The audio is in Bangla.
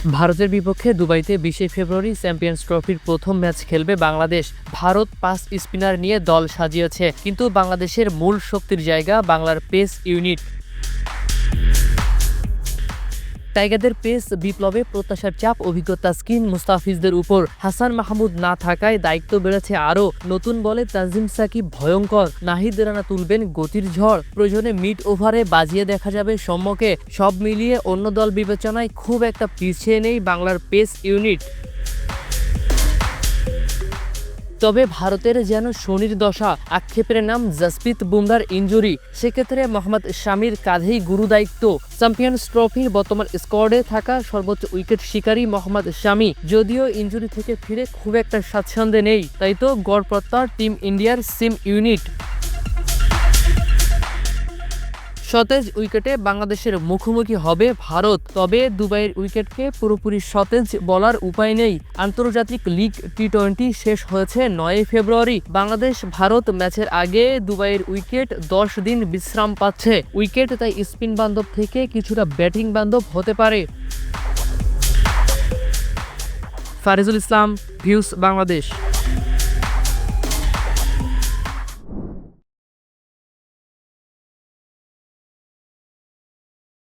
ভারতের বিপক্ষে দুবাইতে ২০ ফেব্রুয়ারি চ্যাম্পিয়ন্স ট্রফির প্রথম ম্যাচ খেলবে বাংলাদেশ। ভারত ৫ স্পিনার নিয়ে দল সাজিয়েছে, কিন্তু বাংলাদেশের মূল শক্তির জায়গা বাংলার পেস ইউনিট। টাইগারদের পেস বিপ্লবে প্রত্যাশার চাপ অভিজ্ঞ তাসকিন মুস্তাফিজদের উপর। হাসান মাহমুদ না থাকায় দায়িত্ব বেড়েছে আরও। নতুন বলে তানজিম সাকিব ভয়ঙ্কর, নাহিদ রানা তুলবেন গতির ঝড়, প্রয়োজনে মিড ওভারে বাজিয়ে দেখা যাবে সৌম্যকে। সব মিলিয়ে অন্য দল বিবেচনায় খুব একটা পিছিয়ে নেই বাংলার পেস ইউনিট। তবে ভারতের যেন শনির দশা। আক্ষেপের নাম জাসপ্রীত বুমরার ইনজুরি, সেক্ষেত্রে মোহাম্মদ শামির কাঁধেই গুরু দায়িত্ব। চ্যাম্পিয়ন্স ট্রফির বর্তমান স্কোয়াডে থাকা সর্বোচ্চ উইকেট শিকারী মোহাম্মদ শামি যদিও ইনজুরি থেকে ফিরে খুব একটা স্বাচ্ছন্দ্যে নেই, তাই তো গড় প্রত্যার টিম ইন্ডিয়ার সিম ইউনিট। সতেজ উইকেটে বাংলাদেশের মুখোমুখি হবে ভারত, তবে দুবাইয়ের উইকেটকে পুরোপুরি সতেজ বলার উপায় নেই। আন্তর্জাতিক লিগ টি-20 শেষ হয়েছে ৯ ফেব্রুয়ারি। বাংলাদেশ ভারত ম্যাচের আগে দুবাইয়ের উইকেট ১০ দিন বিশ্রাম পাচ্ছে। উইকেট তাই স্পিন বান্ধব থেকে কিছুটা ব্যাটিং বান্ধব হতে পারে। ফারিজুল ইসলাম, ভিউজ বাংলাদেশ।